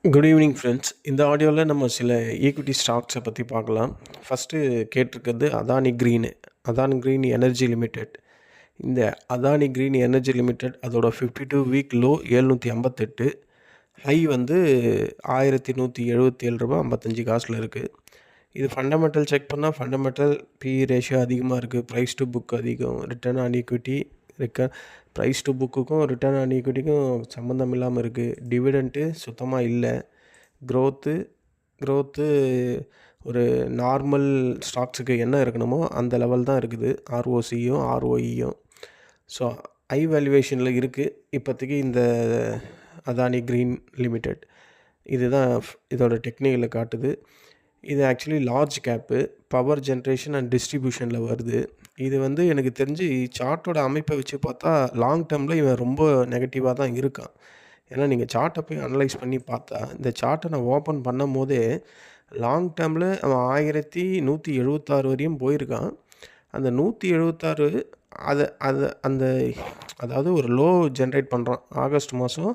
Good evening friends. இந்த ஆடியோவில் நம்ம சில ஈக்விட்டி ஸ்டாக்ஸை பற்றி பார்க்கலாம். ஃபஸ்ட்டு கேட்டிருக்கிறது Adani green. Adani green energy limited. இந்த அதானி க்ரீன் எனர்ஜி லிமிடெட் அதோட 52 வீக் லோ 758, ஹை வந்து 1177 ரூபா 55 காசில் இருக்குது. இது ஃபண்டமெண்டல் செக் பண்ணால் ஃபண்டமெண்டல் பிஇ ரேஷியோ அதிகமாக இருக்குது, ப்ரைஸ் டு புக் அதிகம், return on equity price to புக்குக்கும் ரிட்டர்ன் ஆன் ஈக்விட்டிக்கும் சம்மந்தம் இல்லாமல் இருக்குது. டிவிடெண்ட்டு சுத்தமாக இல்லை. க்ரோத்து ஒரு நார்மல் ஸ்டாக்ஸுக்கு என்ன இருக்கணுமோ அந்த லெவல் தான் இருக்குது, ஆர்ஓசியும் ஆர்ஓஇயும். ஸோ ஹை வேல்யூவேஷனில் இருக்குது இப்போதைக்கு இந்த அதானி க்ரீன் லிமிடெட். இதுதான் இதோட டெக்னிக்கலை காட்டுது. இது actually large cap, power generation and டிஸ்ட்ரிபியூஷனில் வருது. இது வந்து எனக்கு தெரிஞ்சு சார்ட்டோட அமைப்பை வச்சு பார்த்தா லாங் டேர்மில் இவன் ரொம்ப நெகட்டிவாக தான் இருக்கான். ஏன்னா நீங்கள் சார்ட்டை போய் அனலைஸ் பண்ணி பார்த்தா இந்த சார்ட்டை நான் ஓப்பன் பண்ணும் போதே லாங் டேர்மில் அவன் 1176 வரையும் போயிருக்கான். அந்த 176 அதாவது ஒரு லோ ஜென்ரேட் பண்ணுறான். ஆகஸ்ட் மாதம்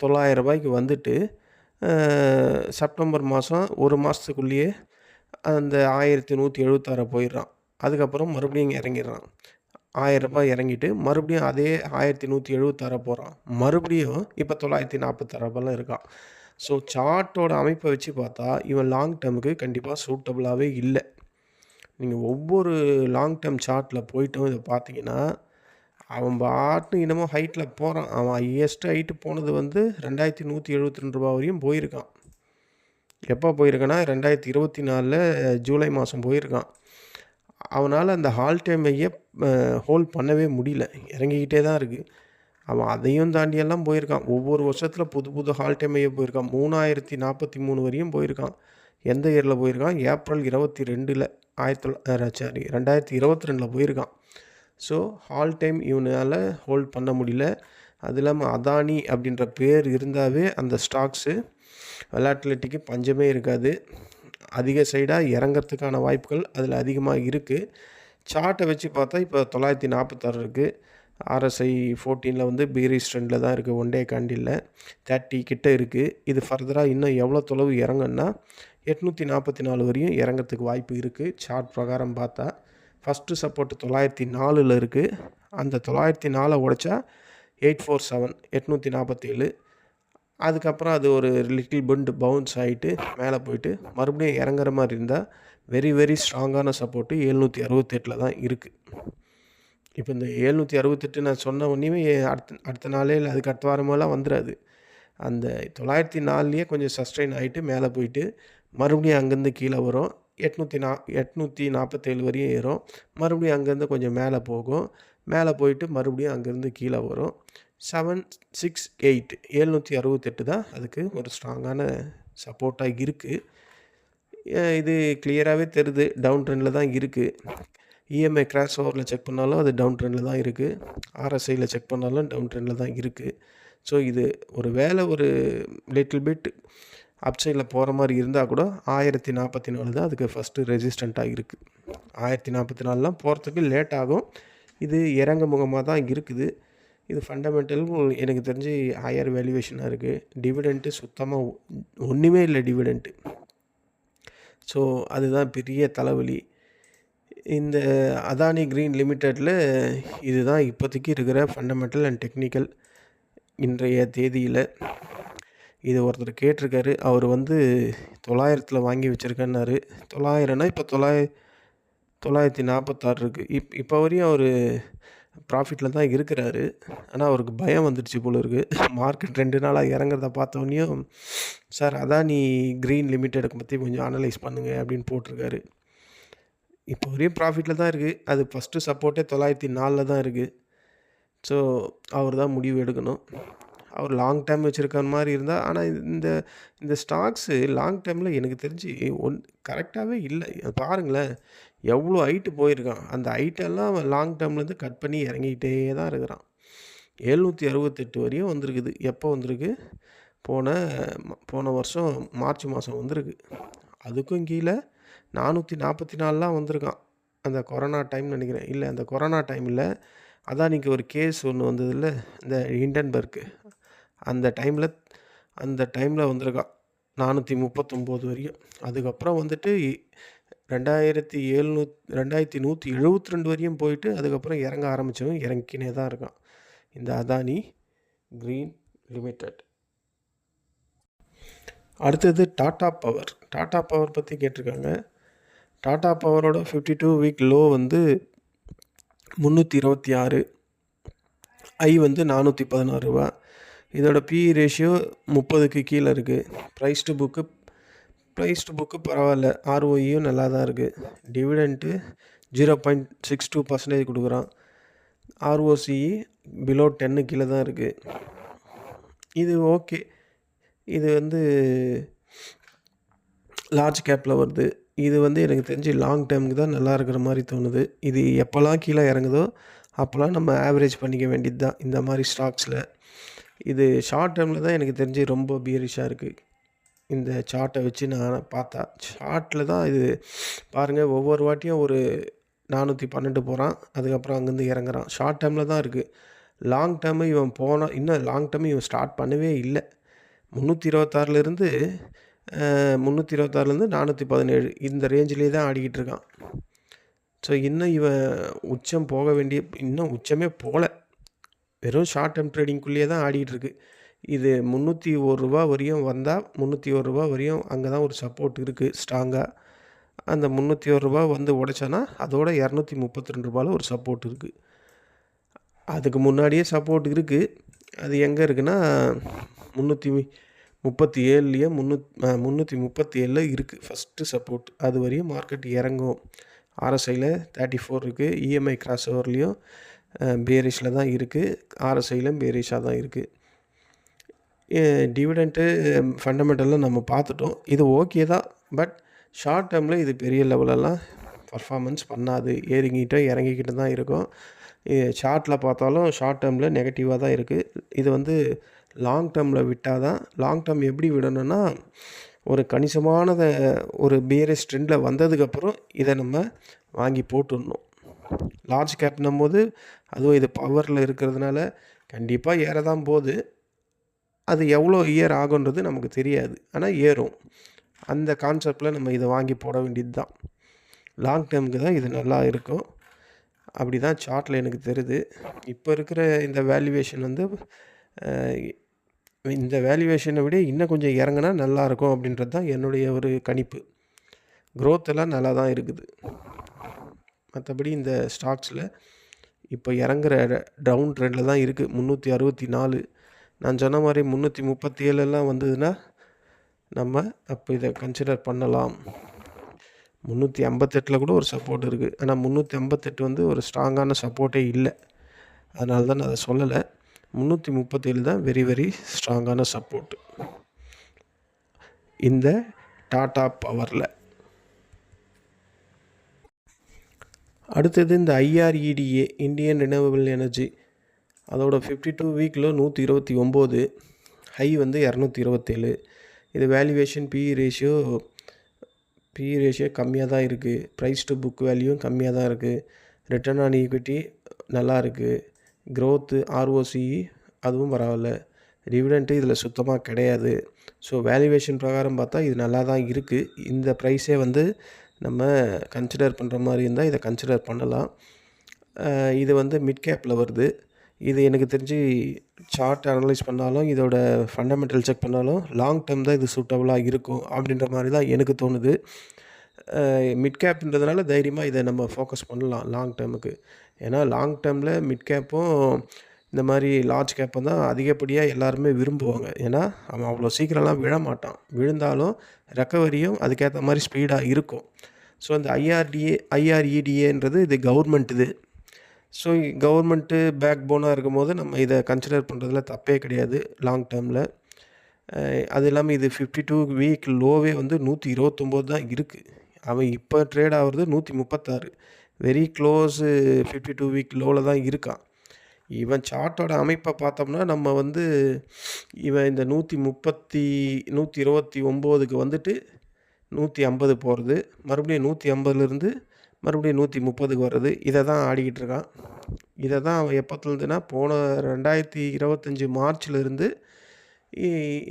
900 ரூபாய்க்கு வந்துட்டு செப்டம்பர் மாதம் ஒரு மாதத்துக்குள்ளேயே அந்த 1176 போயிடுறான். அதுக்கப்புறம் மறுபடியும் இறங்கிடுறான். 1000 ரூபாய் இறங்கிட்டு மறுபடியும் அதே 1176 போகிறான். மறுபடியும் இப்போ 946 ரூபாய்லாம் இருக்கான். ஸோ சார்ட்டோட அமைப்பை வச்சு பார்த்தா இவன் லாங் டேர்முக்கு கண்டிப்பாக சூட்டபுளாகவே இல்லை. நீங்கள் ஒவ்வொரு லாங் டேர்ம் சார்ட்டில் போயிட்டும் இதை பார்த்தீங்கன்னா அவன் பாட்டு இன்னமும் ஹைட்டில் போகிறான். அவன் ஹையஸ்ட் ஹைட்டு போனது வந்து 2172 ரூபா வரையும் போயிருக்கான். எப்போ போயிருக்கான்னா 2024 ஜூலை மாதம் போயிருக்கான். அவனால் அந்த ஹால் டைமையே ஹோல்ட் பண்ணவே முடியல, இறங்கிக்கிட்டே தான் இருக்குது. அவன் அதையும் தாண்டியெல்லாம் போயிருக்கான். ஒவ்வொரு வருஷத்தில் புது ஹால் டைமையே போயிருக்கான். 3043 வரையும் போயிருக்கான். எந்த இயரில் போயிருக்கான்? ஏப்ரல் 22 2022 போயிருக்கான். ஸோ ஹால் டைம் இவனால் ஹோல்ட் பண்ண முடியல. அது இல்லாமல் அதானி அப்படின்ற பேர் இருந்தாவே அந்த ஸ்டாக்ஸு வெலாட்டிலிட்டிக்கு பஞ்சமே இருக்காது. அதிக சைடாக இறங்கிறதுக்கான வாய்ப்புகள் அதில் அதிகமாக இருக்குது. சார்ட்டை வச்சு பார்த்தா இப்போ 946 இருக்குது. RSI 14 வந்து பீரிஷ் ட்ரெண்டில் தான் இருக்குது. ஒன் டே கேண்டில் 30 கிட்ட இருக்குது. இது ஃபர்தராக இன்னும் எவ்வளோ தொலைவு இறங்குன்னா 844 வரையும் இறங்கிறதுக்கு வாய்ப்பு இருக்குது. சார்ட் பிரகாரம் பார்த்தா ஃபஸ்ட்டு சப்போர்ட் 904 இருக்குது. அந்த 904 உடைச்சா 847 847. அதுக்கப்புறம் அது ஒரு லிட்டில் பண்ட் பவுன்ஸ் ஆகிட்டு மேலே போயிட்டு மறுபடியும் இறங்குற மாதிரி இருந்தால் வெரி ஸ்ட்ராங்கான சப்போர்ட்டு 768 தான் இருக்குது. இப்போ இந்த 768 நான் சொன்ன உடனே அடுத்த நாளே இல்லை அதுக்கு அடுத்த வாரமெல்லாம் வந்துடாது. அந்த 904 கொஞ்சம் சஸ்டெயின் ஆகிட்டு மேலே போயிட்டு மறுபடியும் அங்கேருந்து கீழே வரும். 847 வரையும் ஏறும். மறுபடியும் அங்கேருந்து கொஞ்சம் மேலே போகும். மேலே போயிட்டு மறுபடியும் அங்கேருந்து கீழே வரும். 768 768 தான் அதுக்கு ஒரு ஸ்ட்ராங்கான சப்போர்ட்டாக இருக்குது. இது கிளியராகவே தெரியுது, டவுன் ட்ரெண்டில் தான் இருக்குது. இஎம்ஐ கிராஷ் ஓவரில் செக் பண்ணாலும் அது டவுன் ட்ரெண்டில் தான் இருக்குது. RSIயில் செக் பண்ணாலும் டவுன் ட்ரெண்டில் தான் இருக்குது. ஸோ இது ஒரு லிட்டில் பிட் அப்சைடில் போகிற மாதிரி இருந்தால் கூட 1044 தான் அதுக்கு ஃபஸ்ட்டு ரெசிஸ்டண்ட்டாக இருக்குது. 1044 போகிறதுக்கு லேட் ஆகும். இது இறங்க முகமாக தான் இருக்குது. இது ஃபண்டமெண்டல் எனக்கு தெரிஞ்சு ஹையர் வேல்யூவேஷனாக இருக்குது. டிவிடெண்ட்டு சுத்தமாக ஒன்றுமே இல்லை டிவிடெண்ட்டு. ஸோ அதுதான் பெரிய தலைவலி. இந்த அதானி க்ரீன் லிமிட்டெடில் இதுதான் இப்போதைக்கு இருக்கிற ஃபண்டமெண்டல் அண்ட் டெக்னிக்கல் இன்றைய தேதியில். இது ஒருத்தர் கேட்டிருக்காரு. அவர் வந்து 900 வாங்கி வச்சுருக்கேன்னாரு. 900னா இப்போ 946 இருக்குது. இப்போ வரையும் அவர் ப்ராஃபிட்டில் தான் இருக்கிறாரு. ஆனால் அவருக்கு பயம் வந்துடுச்சு போல இருக்குது. மார்க்கெட் 2 நாளாக இறங்குறத பார்த்தோன்னையும் சார் அதானி க்ரீன் லிமிட்டெடுக்கு பற்றி கொஞ்சம் அனலைஸ் பண்ணுங்கள் அப்படின்னு போட்டிருக்காரு. இப்போ வரையும் ப்ராஃபிட்டில் தான் இருக்குது. அது ஃபஸ்ட்டு சப்போர்ட்டே 904 தான் இருக்குது. ஸோ அவர் தான் முடிவு எடுக்கணும். அவர் லாங் டைம் வச்சுருக்கிற மாதிரி இருந்தால். ஆனால் இந்த ஸ்டாக்ஸு லாங் டைமில் எனக்கு தெரிஞ்சு கரெக்டாகவே இல்லை. பாருங்களேன் எவ்வளோ ஹைட்டு போயிருக்கான். அந்த ஹைட்டெல்லாம் லாங் டேர்ம்லேருந்து கட் பண்ணி இறங்கிக்கிட்டே தான் இருக்கிறான். 768 வரையும் வந்திருக்குது. எப்போ வந்திருக்கு? போன வருஷம் மார்ச் மாதம் வந்திருக்கு. அதுக்கும் கீழே 444 வந்திருக்கான். அந்த கொரோனா டைம் நினைக்கிறேன். இல்லை, அந்த கொரோனா டைமில் அதானிக்கு ஒரு கேஸ் ஒன்று வந்ததில்ல, இந்த ஹிண்டன்பர்க்கு. அந்த டைமில் வந்திருக்கான். 439 வரையும். அதுக்கப்புறம் வந்துட்டு 2172 வரையும் போயிட்டு அதுக்கப்புறம் இறங்க ஆரம்பித்தவன் இறங்கினே தான் இருக்கான் இந்த அதானி கிரீன் லிமிடெட். அடுத்தது டாடா பவர். டாடா பவர் பற்றி கேட்டிருக்காங்க. டாடா பவரோட 52 வீக் லோ வந்து 326, ஐ வந்து 416 ரூபா. இதோட பிஇ ரேஷியோ 30க்கு கீழே இருக்குது. ப்ரைஸ் டு புக்கு பரவாயில்ல, ஆர்ஓஇயும் நல்லா தான் இருக்குது. டிவிடெண்ட்டு 0.62% கொடுக்குறான். ஆர்ஓசிஇ பிலோ 10 கீழே தான் இருக்குது. இது ஓகே. இது வந்து லார்ஜ் கேப்பில் வருது. இது வந்து எனக்கு தெரிஞ்சு லாங் டேர்முக்கு தான் நல்லா இருக்கிற மாதிரி தோணுது. இது எப்போல்லாம் கீழே இறங்குதோ அப்போல்லாம் நம்ம ஆவரேஜ் பண்ணிக்க வேண்டியது தான் இந்த மாதிரி ஸ்டாக்ஸில். இது ஷார்ட் டேர்மில் தான் எனக்கு தெரிஞ்சு ரொம்ப பியரிஷாக இருக்குது. இந்த சார்ட்டை வச்சு நான் பார்த்தா சார்ட்டில் தான் இது பாருங்கள், ஒவ்வொரு வாட்டியும் ஒரு 412 போகிறான், அதுக்கப்புறம் அங்கேருந்து இறங்குறான். ஷார்ட் டேர்மில் தான் இருக்குது. லாங் டேர்மு இவன் போனால் இன்னும் லாங் டேர்மு இவன் ஸ்டார்ட் பண்ணவே இல்லை. 326லேருந்து 417 இந்த ரேஞ்சிலே தான் ஆடிக்கிட்டு இருக்கான். ஸோ இன்னும் இவன் உச்சம் போக வேண்டிய இன்னும் உச்சமே போகல, வெறும் ஷார்ட் டேர்ம் ட்ரேடிங்குள்ளேயே தான் ஆடிக்கிட்டு இருக்கு. இது 301 ரூபா வரையும் வந்தால் 301 ரூபா வரையும் அங்கே தான் ஒரு சப்போர்ட் இருக்குது ஸ்ட்ராங்காக. அந்த 301 ரூபா வந்து உடைச்சானா அதோட 232 ரூபாயில் ஒரு சப்போர்ட் இருக்குது. அதுக்கு முன்னாடியே சப்போர்ட் இருக்குது. அது எங்கே இருக்குன்னா 337லேயே 337 இருக்குது ஃபஸ்ட்டு சப்போர்ட். அது வரையும் மார்க்கெட் இறங்கும். ஆர்எஸ்ஐயில் 34 இருக்குது. இஎம்ஐ கிராஸ் ஓவர்லேயும் பேரிஷில் தான் இருக்குது. ஆர்எஸ்ஐயிலும் பேரிஷாக தான் இருக்குது. டிவிடெண்ட்டு ஃபண்டமெண்டலாக நம்ம பார்த்துட்டோம். இது ஓகே தான். பட் ஷார்ட் டேர்மில் இது பெரிய லெவலெல்லாம் பர்ஃபார்மன்ஸ் பண்ணாது. இறங்கிக்கிட்டு தான் இருக்கும். சார்ட்டில் பார்த்தாலும் ஷார்ட் டேர்மில் நெகட்டிவாக தான் இருக்குது. இது வந்து லாங் டேர்மில் விட்டால் தான். லாங் டேர்ம் எப்படி விடணும்னா, ஒரு கணிசமானதை ஒரு பியரிஷ் ட்ரெண்டில் வந்ததுக்கப்புறம் இதை நம்ம வாங்கி போட்டுடணும். லார்ஜ் கேப்னும் போது அதுவும் இது பவரில் இருக்கிறதுனால கண்டிப்பாக ஏற தான் போகுது. அது எவ்வளோ இயர் ஆகுன்றது நமக்கு தெரியாது, ஆனால் ஏறும். அந்த கான்செப்டில் நம்ம இதை வாங்கி போட வேண்டியது தான். லாங் டேர்முக்கு தான் இது நல்லா இருக்கும். அப்படி தான் சார்ட்டில் எனக்கு தெரியுது. இப்போ இருக்கிற இந்த வேல்யூவேஷன் வந்து இந்த வேல்யூவேஷனை விட இன்னும் கொஞ்சம் இறங்கினா நல்லாயிருக்கும் அப்படின்றது தான் என்னுடைய ஒரு கணிப்பு. க்ரோத் எல்லாம் நல்லா தான் இருக்குது. மற்றபடி இந்த ஸ்டாக்ஸில் இப்போ இறங்குற டவுன் ட்ரெண்டில் தான் இருக்குது. 364 நான் சொன்ன மாதிரி 337 வந்ததுன்னா நம்ம அப்போ இதை கன்சிடர் பண்ணலாம். 358 கூட ஒரு சப்போர்ட் இருக்குது. ஆனால் 358 வந்து ஒரு ஸ்ட்ராங்கான சப்போர்ட்டே இல்லை. அதனால தான் நான் அதை சொல்லலை. 337 தான் வெரி வெரி ஸ்ட்ராங்கான சப்போர்ட்டு இந்த டாடா பவரில். அடுத்தது இந்த ஐஆர்இடிஏ இந்தியன் ரினியூவபிள் எனர்ஜி. அதோட 52 வீக்கில் 129, ஹை வந்து 227. இது வேல்யூவேஷன் பிஇ ரேஷியோ கம்மியாக தான் இருக்குது. ப்ரைஸ் டு புக் வேல்யூவும் கம்மியாக தான் இருக்குது. ரிட்டர்ன் ஆன் ஈக்விட்டி நல்லா இருக்குது. க்ரோத்து ஆர்ஓசிஇ அதுவும் பரவாயில்ல. டிவிடெண்ட்டு இதில் சுத்தமாக கிடையாது. ஸோ வேல்யூவேஷன் பிரகாரம் பார்த்தா இது நல்லா தான் இருக்குது. இந்த ப்ரைஸே வந்து நம்ம கன்சிடர் பண்ணுற மாதிரி இருந்தால் இதை கன்சிடர் பண்ணலாம். இது வந்து மிட் கேப்பில் வருது. இது எனக்கு தெரிஞ்சு சார்ட் அனலைஸ் பண்ணாலும் இதோட ஃபண்டமெண்டல் செக் பண்ணாலும் லாங் டேர்ம் தான் இது சூட்டபுளாக இருக்கும் அப்படின்ற மாதிரி தான் எனக்கு தோணுது. மிட் கேப்ன்றதுனால தைரியமாக இதை நம்ம ஃபோக்கஸ் பண்ணலாம் லாங் டேர்முக்கு. ஏன்னா லாங் டேர்மில் மிட் கேப்பும் இந்த மாதிரி லார்ஜ் கேப்பை தான் அதிகப்படியாக எல்லாருமே விரும்புவாங்க. ஏன்னா அவன் அவ்வளோ சீக்கிரம்லாம் விழமாட்டான். விழுந்தாலும் ரெக்கவரியும் அதுக்கேற்ற மாதிரி ஸ்பீடாக இருக்கும். ஸோ இந்த ஐஆர்இடிஏன்றது இது கவர்மெண்ட் இது. ஸோ கவர்மெண்ட்டு பேக் போனாக இருக்கும் போது நம்ம இதை கன்சிடர் பண்ணுறதுல தப்பே கிடையாது லாங் டேர்மில். அது இல்லாமல் இது 52 வீக் லோவே வந்து 129 தான் இருக்குது. அவன் இப்போ ட்ரேட் ஆகிறது 136. வெரி க்ளோஸு 52 வீக் லோவில் தான் இருக்கான். இவன் சார்ட்டோட அமைப்பை பார்த்தோம்னா நம்ம வந்து இவன் இந்த 129க்கு வந்துட்டு 150 போகிறது, மறுபடியும் 150லேருந்து மறுபடியும் 130க்கு வர்றது, இதை தான் ஆடிக்கிட்டு இருக்கான். இதை தான் அவன் எப்போத்துலேருந்துன்னா போன 2025 மார்ச்லேருந்து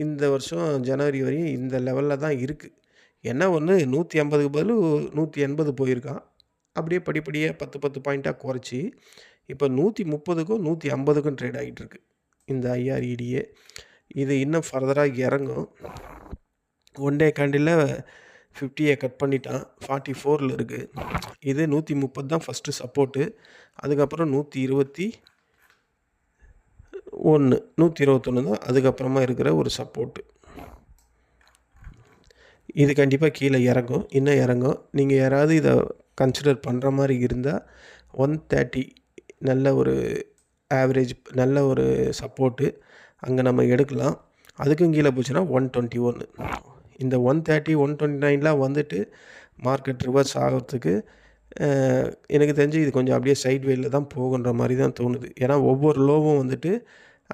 இந்த வருஷம் ஜனவரி வரையும் இந்த லெவலில் தான் இருக்குது. என்ன ஒன்று 150க்கு பதிலு 180 போயிருக்கான். அப்படியே படிப்படியாக 10 பாயிண்ட்டாக குறைச்சி இப்போ 130க்கும் 150க்கும் ட்ரேட் ஆகிட்டுருக்கு இந்த ஐஆர்இடிஏ. இது இன்னும் ஃபர்தராக இறங்கும். ஒன் டே கேண்டில் 50யை கட் பண்ணிட்டான், 44ல் இருக்குது. இது 130 தான் ஃபஸ்ட்டு சப்போர்ட்டு. அதுக்கப்புறம் 121 தான் அதுக்கப்புறமா இருக்கிற ஒரு சப்போர்ட்டு. இது கண்டிப்பாக கீழே இறங்கும், இன்னும் இறங்கும். நீங்கள் யாராவது இதை கன்சிடர் பண்ணுற மாதிரி இருந்தால் 130 நல்ல ஒரு ஆவரேஜ், நல்ல ஒரு சப்போர்ட்டு, அங்கே நம்ம எடுக்கலாம். அதுக்கும் கீழே போச்சுன்னா 121. இந்த 130 129லாம் வந்துட்டு மார்க்கெட் ரிவர்ஸ் ஆகிறதுக்கு எனக்கு தெரிஞ்சு இது கொஞ்சம் அப்படியே சைட்வேயில் தான் போகுன்ற மாதிரி தான் தோணுது. ஏன்னா ஒவ்வொரு லோவும் வந்துட்டு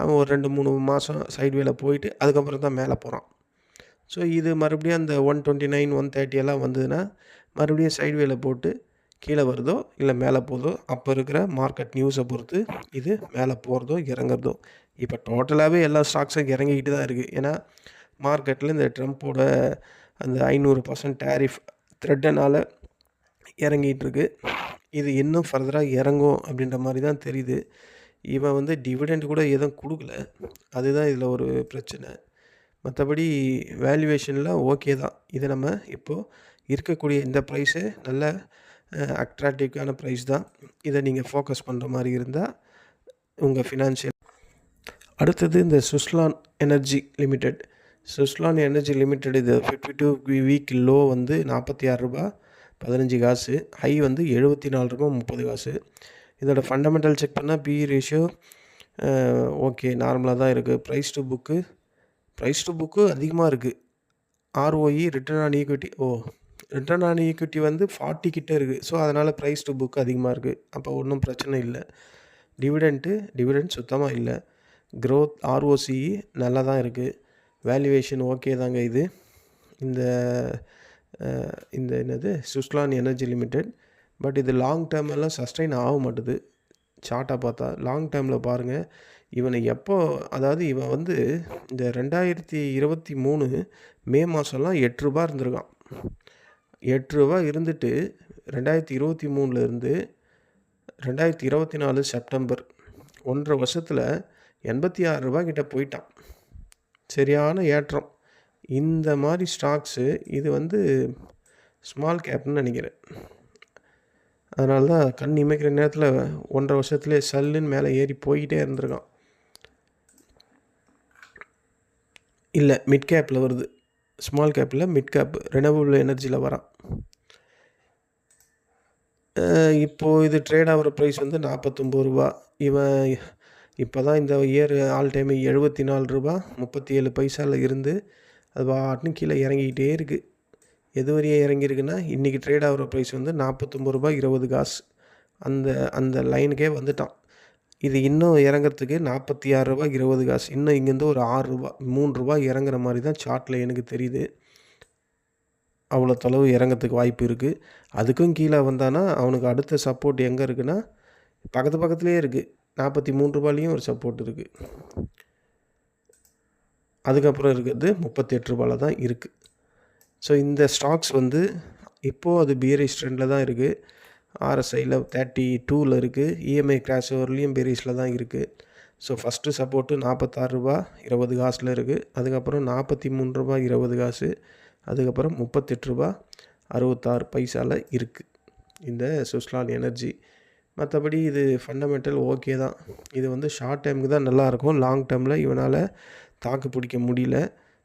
அவன் ஒரு 2-3 மாதம் சைட்வேயில் போயிட்டு அதுக்கப்புறம் தான் மேலே போகிறான். ஸோ இது மறுபடியும் அந்த 129 130 எல்லாம் வந்ததுன்னா மறுபடியும் சைட்வேயில் போட்டு கீழே வருதோ இல்லை மேலே போதோ, அப்போ இருக்கிற மார்க்கெட் நியூஸை பொறுத்து இது மேலே போகிறதோ இறங்குறதோ. இப்போ டோட்டலாகவே எல்லா ஸ்டாக்ஸும் இறங்கிக்கிட்டு தான் இருக்குது. ஏன்னா மார்க்கெட்டில் இந்த ட்ரம்ப்போட அந்த 500% டேரிஃப் த்ரெட்டனால் இறங்கிட்டு இருக்கு. இது இன்னும் ஃபர்தராக இறங்கும் அப்படின்ற மாதிரி தான் தெரியுது. இவன் வந்து டிவிடெண்ட் கூட எதுவும் கொடுக்கல, அதுதான் இதில் ஒரு பிரச்சனை. மற்றபடி வேல்யூவேஷனில் ஓகே தான். இதை நம்ம இப்போது இருக்கக்கூடிய இந்த ப்ரைஸு நல்ல அட்ராக்டிவான ப்ரைஸ் தான். இதை நீங்கள் ஃபோக்கஸ் பண்ணுற மாதிரி இருந்தால் உங்கள் ஃபினான்ஷியல். அடுத்தது இந்த Suzlon energy limited. Suzlon energy limited இது 52 வீக் லோ வந்து ₹46.15, ஹை வந்து ₹74.30. இதோட ஃபண்டமெண்டல் செக் பண்ணால் PE ரேஷியோ ஓகே நார்மலாக தான் இருக்குது. ப்ரைஸ் டு புக்கு அதிகமாக இருக்குது. ROE return on equity return on equity வந்து 40 கிட்டே இருக்குது. ஸோ அதனால் ப்ரைஸ் டு புக்கு அதிகமாக இருக்குது. அப்போ ஒன்றும் பிரச்சனை இல்லை. டிவிடெண்ட் சுத்தமாக இல்லை. க்ரோத் ROCE நல்லா தான் இருக்குது. வேல்யூவேஷன் ஓகே தாங்க. இது இந்த என்னது சுஸ்லான் எனர்ஜி லிமிடெட். பட் இது லாங் டேர்ம் எல்லாம் சஸ்டைன் ஆக மாட்டுது. சார்ட்டாக பார்த்தா லாங் டேர்மில் பாருங்கள். இவனை அதாவது இவன் வந்து இந்த 2023 மே மாதம்லாம் ₹8 இருந்திருக்கான். ₹8 இருந்துட்டு 2023லேருந்து 2024 செப்டம்பர் 1.5 வருஷத்தில் ₹86 கிட்ட போயிட்டான். சரியான ஏற்றம். இந்த மாதிரி ஸ்டாக்ஸு இது வந்து ஸ்மால் கேப்னு நினைக்கிறேன். அதனால தான் கண் இமைக்கிற நேரத்தில் 1.5 வருஷத்துலேயே சல்லுன்னு மேலே ஏறி போய்கிட்டே இருந்திருக்கான். இல்லை மிட் கேப்பில் வருது, ஸ்மால் கேப்பில் மிட் கேப் ரெனவபிள் எனர்ஜியில் வரான். இப்போது இது ட்ரேட் ஆகிற ப்ரைஸ் வந்து ₹49. இவன் இப்போ தான் இந்த இயர் ஆல் டைம் ₹74.37 இருந்து அது பாட்டுன்னு கீழே இறங்கிக்கிட்டே இருக்குது. எது வரையும் இறங்கியிருக்குன்னா இன்றைக்கி ட்ரேட் ஆகிற ப்ரைஸ் வந்து ₹49.20. அந்த லைனுக்கே வந்துட்டான். இது இன்னும் இறங்கிறதுக்கு ₹46.20. இன்னும் இங்கேருந்து ஒரு ₹3 இறங்குற மாதிரி தான் சார்ட்டில் எனக்கு தெரியுது. அவ்வளோ தொலைவு இறங்கிறதுக்கு வாய்ப்பு இருக்குது. அதுக்கும் கீழே வந்தானா அவனுக்கு அடுத்த சப்போர்ட் எங்கே இருக்குன்னா பக்கத்துலேயே இருக்குது. ₹43 ஒரு சப்போர்ட் இருக்குது. அதுக்கப்புறம் இருக்கிறது ₹38 தான் இருக்குது. ஸோ இந்த ஸ்டாக்ஸ் வந்து இப்போது அது பியரிஷ் ட்ரெண்டில் தான் இருக்குது. RSIயில் 32ல் இருக்குது. EMI கிராஷ் ஓவர்லேயும் பியரிஷில் தான் இருக்குது. ஸோ ஃபஸ்ட்டு சப்போர்ட்டு ₹46.20 இருக்குது. அதுக்கப்புறம் ₹43.20, அதுக்கப்புறம் ₹38.66 இருக்குது இந்த சுஸ்லான் எனர்ஜி. மற்றபடி இது ஃபண்டமெண்டல் ஓகே தான். இது வந்து ஷார்ட் டைமுக்கு தான் நல்லாயிருக்கும். லாங் டேர்மில் இவனால் தாக்கு பிடிக்க முடியல.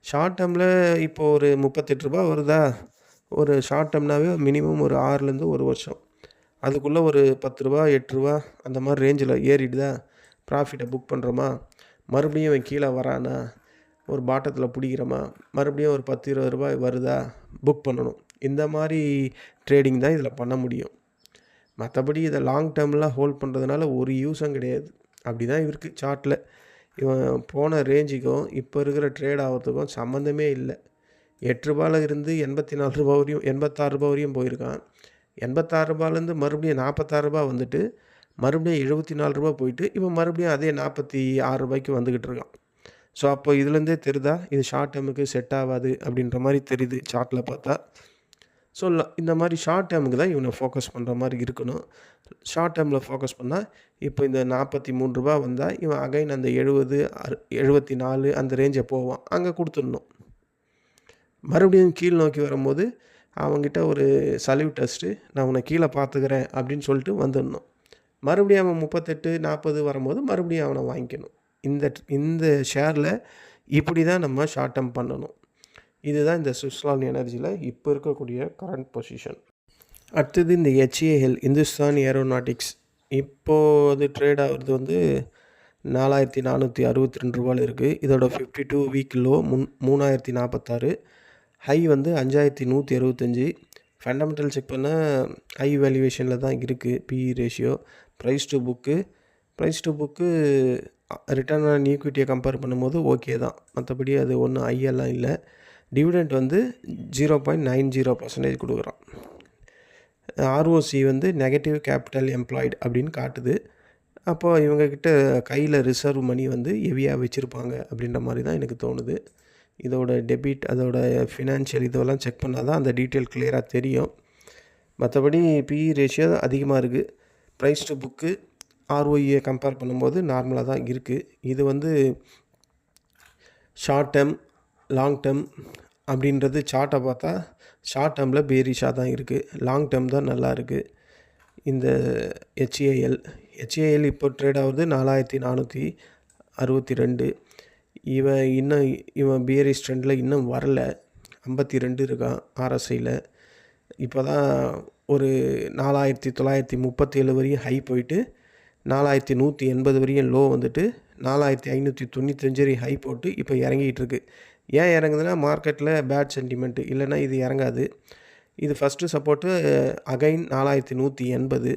ஷார்ட் டேர்மில் இப்போது ஒரு ₹38 வருதா, ஒரு ஷார்ட் டேர்ம்னாவே மினிமம் ஒரு 6லேருந்து 1 வருஷம், அதுக்குள்ளே ஒரு ₹10 8 அந்த மாதிரி ரேஞ்சில் ஏறிடுதா, ப்ராஃபிட்டை புக் பண்ணுறோமா, மறுபடியும் இவன் கீழே வரானா, ஒரு பாட்டத்தில் பிடிக்கிறோமா, மறுபடியும் ஒரு ₹10-20 வருதா, புக் பண்ணணும். இந்த மாதிரி ட்ரேடிங் தான் இதில் பண்ண முடியும். மற்றபடி இதை லாங் டேர்ம்லாம் ஹோல்ட் பண்ணுறதுனால ஒரு யூஸும் கிடையாது. அப்படி தான் இருக்குது சார்ட்டில். இவன் போன ரேஞ்சுக்கும் இப்போ இருக்கிற ட்ரேட் ஆகிறதுக்கும் சம்மந்தமே இல்லை. ₹8 இருந்து ₹84 வரையும் ₹86 வரையும் போயிருக்கான். ₹86லேருந்து மறுபடியும் ₹46 வந்துட்டு மறுபடியும் ₹74 போயிட்டு இப்போ மறுபடியும் அதே ₹46 வந்துக்கிட்டு இருக்கான். ஸோ அப்போ இதுலேருந்தே தெரியுதா இது ஷார்ட் டேர்முக்கு செட் ஆகாது அப்படின்ற மாதிரி தெரியுது சார்ட்டில் பார்த்தா. ஸோ இந்த மாதிரி ஷார்ட் டேர்முக்கு தான் இவனை ஃபோக்கஸ் பண்ணுற மாதிரி இருக்கணும். ஷார்ட் டேர்மில் ஃபோக்கஸ் பண்ணால் இப்போ இந்த ரூ. 43 வந்தால் இவன் அகைன் அந்த 70 74 அந்த ரேஞ்சை போவான், அங்கே கொடுத்துடணும். மறுபடியும் கீழ் நோக்கி வரும்போது அவங்ககிட்ட ஒரு சல்யூட் டெஸ்ட்டு, நான் உன்னை கீழே பார்த்துக்கிறேன் அப்படின்னு சொல்லிட்டு வந்துடணும். மறுபடியும் அவன் 38 40 வரும்போது மறுபடியும் அவனை வாங்கிக்கணும். இந்த ஷேரில் இப்படி தான் நம்ம ஷார்ட் டேர்ம் பண்ணணும். இதுதான் இந்த சுஸ்லான் எனர்ஜியில் இப்போ இருக்கக்கூடிய கரண்ட் பொசிஷன். அடுத்தது இந்த HAL இந்துஸ்தான் ஏரோநாட்டிக்ஸ். இப்போது ட்ரேட் ஆகிறது வந்து $4462 இருக்குது. இதோட 52 வீக் லோ 3046, ஹை வந்து 5175. ஃபண்டமெண்டல் செக் பண்ணால் ஹை வேல்யூவேஷனில் தான் இருக்குது. PE ratio, price to book return on ஈக்விட்டியை கம்பேர் பண்ணும்போது ஓகே தான், மற்றபடி அது ஒன்றும் ஐயெல்லாம் இல்லை. டிவிடெண்ட் வந்து 0.90% கொடுக்குறான். ROC வந்து நெகட்டிவ் கேபிட்டல் எம்ப்ளாய்டு அப்படின்னு காட்டுது. அப்போது இவங்கக்கிட்ட கையில் ரிசர்வ் மணி வந்து ஹெவியாக வச்சுருப்பாங்க அப்படின்ற மாதிரி தான் எனக்கு தோணுது. இதோட டெபிட், அதோட ஃபினான்ஷியல் இதெல்லாம் செக் பண்ணால் தான் அந்த டீட்டெயில் கிளியராக தெரியும். மற்றபடி PE ரேஷியோ அதிகமாக இருக்குது. Price to book ROE compare பண்ணும்போது நார்மலாக தான் இருக்குது. இது வந்து ஷார்ட் டேர்ம் லாங் டேர்ம் அப்படின்றது சார்ட்டை பார்த்தா ஷார்ட் டேர்மில் பேரிஷாக தான் இருக்குது, லாங் டேர்ம் தான் நல்லா இருக்குது. இந்த HAL இப்போ ட்ரேட் ஆகுது 4462. இவன் பேரிஷ் ட்ரெண்டில் இன்னும் வரல, 52 இருக்கான் RSIயில். இப்போ தான் ஒரு 4937 வரையும் ஹை போயிட்டு 4180 வரையும் லோ வந்துட்டு 4595 வரையும் ஹை போட்டு இப்போ இறங்கிட்டு இருக்கு. ஏன் இறங்குதுன்னா மார்க்கெட்டில் பேட் சென்டிமெண்ட்டு, இல்லைன்னா இது இறங்காது. இது ஃபஸ்ட்டு சப்போர்ட்டு அகைன் 4180,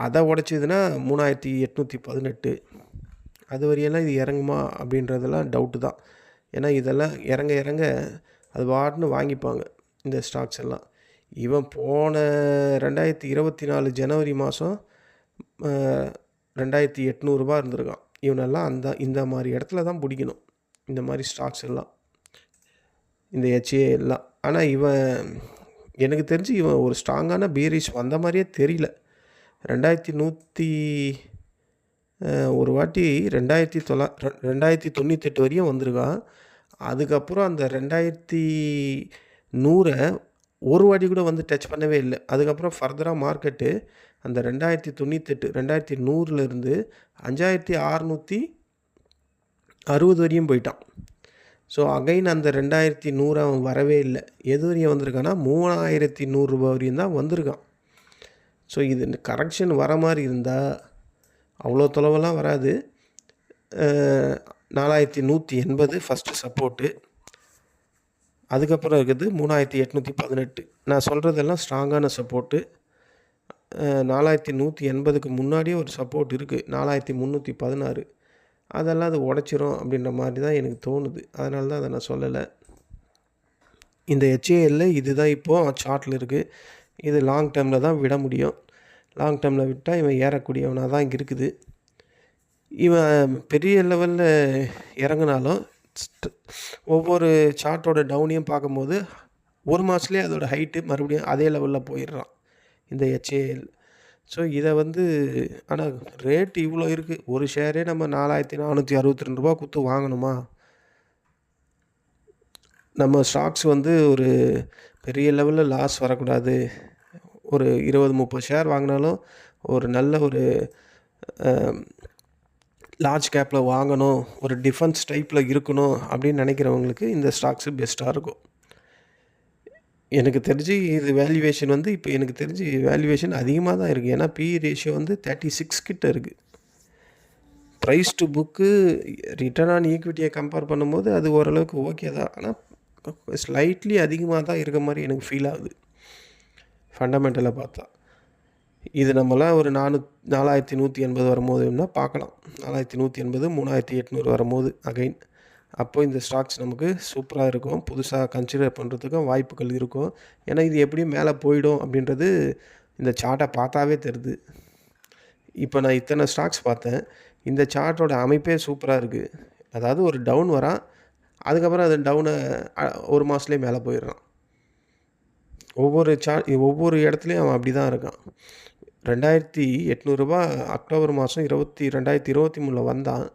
அதை உடச்சிதுன்னா 3818. அது வரையெல்லாம் இது இறங்குமா அப்படின்றதெல்லாம் டவுட்டு தான். ஏன்னா இதெல்லாம் இறங்க அது பாட்டுன்னு வாங்கிப்பாங்க இந்த ஸ்டாக்ஸ் எல்லாம். இவன் போன 2024 ஜனவரி மாதம் 2800 இருந்திருக்கான். இவனெல்லாம் இந்த மாதிரி இடத்துல தான் பிடிக்கணும், இந்த மாதிரி ஸ்டாக்ஸ் எல்லாம், இந்த HAL எல்லாம். ஆனால் இவன் எனக்கு தெரிஞ்சு இவன் ஒரு ஸ்ட்ராங்கான பீரிஷ் வந்த மாதிரியே தெரியல. 2100 ஒரு வாட்டி 2098 வரையும் வந்திருக்கான். அதுக்கப்புறம் அந்த 2100 ஒரு வாட்டி கூட வந்து டச் பண்ணவே இல்லை. அதுக்கப்புறம் ஃபர்தராக மார்க்கெட்டு அந்த 2098 2100லேருந்து 5660 வரையும் போயிட்டான். ஸோ அகைன் அந்த 2100 அவன் வரவே இல்லை. எது வரையும் வந்திருக்கான்னா 3100 வரையும் தான் வந்திருக்கான். ஸோ இது கரெக்ஷன் வர மாதிரி இருந்தால் அவ்வளோ தொலைவெல்லாம் வராது. 4180 ஃபஸ்ட்டு சப்போர்ட்டு, அதுக்கப்புறம் இருக்குது 3818. நான் சொல்கிறதெல்லாம் ஸ்ட்ராங்கான சப்போர்ட்டு. 4180க்கு முன்னாடியே ஒரு சப்போர்ட் இருக்குது 4316. அதெல்லாம் அது உடச்சிரும் அப்படின்ற மாதிரி தான் எனக்கு தோணுது. அதனால தான் அதை நான் சொல்லலை. இந்த HAL இதுதான் இப்போது சார்ட்டில் இருக்குது. இது லாங் டேர்மில் தான் விட முடியும். லாங் டேர்மில் விட்டால் இவன் ஏறக்கூடியவனாக தான் இங்கே இருக்குது. இவன் பெரிய லெவலில் இறங்கினாலும் ஒவ்வொரு சார்ட்டோட டவுனையும் பார்க்கும்போது ஒரு மாதத்துலேயே அதோட ஹைட்டு மறுபடியும் அதே லெவலில் போயிடுறான் இந்த HAL. ஸோ இதை வந்து ஆனால் ரேட்டு இவ்வளோ இருக்குது. ஒரு ஷேரே நம்ம 4462 கொடுத்து வாங்கணுமா? நம்ம ஸ்டாக்ஸ் வந்து ஒரு பெரிய லெவலில் லாஸ் வரக்கூடாது. ஒரு 20-30 ஷேர் வாங்கினாலும் ஒரு நல்ல ஒரு லார்ஜ் கேப்பில் வாங்கணும், ஒரு டிஃபென்ஸ் டைப்பில் இருக்கணும் அப்படின்னு நினைக்கிறவங்களுக்கு இந்த ஸ்டாக்ஸு பெஸ்ட்டாக இருக்கும். எனக்கு தெரிஞ்சு இது வேல்யூவேஷன் வந்து இப்போ எனக்கு தெரிஞ்சு வேல்யூவேஷன் அதிகமாக தான் இருக்குது. ஏன்னா PE ரேஷியோ வந்து 36 கிட்ட இருக்குது. Price to book return on ஈக்விட்டியை கம்பேர் பண்ணும்போது அது ஓரளவுக்கு ஓகே தான். ஆனால் ஸ்லைட்லி அதிகமாக தான் இருக்க மாதிரி எனக்கு ஃபீல் ஆகுது ஃபண்டமெண்டலாக பார்த்தா. இது நம்மளாம் ஒரு 4180 வரும்போதுன்னா பார்க்கலாம். 4180 3800 வரும்போது அகைன் அப்போ இந்த ஸ்டாக்ஸ் நமக்கு சூப்பராக இருக்கும், புதுசாக கன்சிடர் பண்ணுறதுக்கும் வாய்ப்புகள் இருக்கும். ஏன்னா இது எப்படியும் மேலே போயிடும் அப்படின்றது இந்த சார்ட்டை பார்த்தாவே தெரியுது. இப்போ நான் இத்தனை ஸ்டாக்ஸ் பார்த்தேன், இந்த சார்ட்டோட அமைப்பே சூப்பராக இருக்குது. அதாவது ஒரு டவுன் வரான், அதுக்கப்புறம் அது டவுனை 1 மாதத்துலேயே மேலே போயிடுறான். ஒவ்வொரு இடத்துலையும் அவன் அப்படி தான் இருக்கான். ரூ. 2800 அக்டோபர் மாதம் 2023 வந்தான்.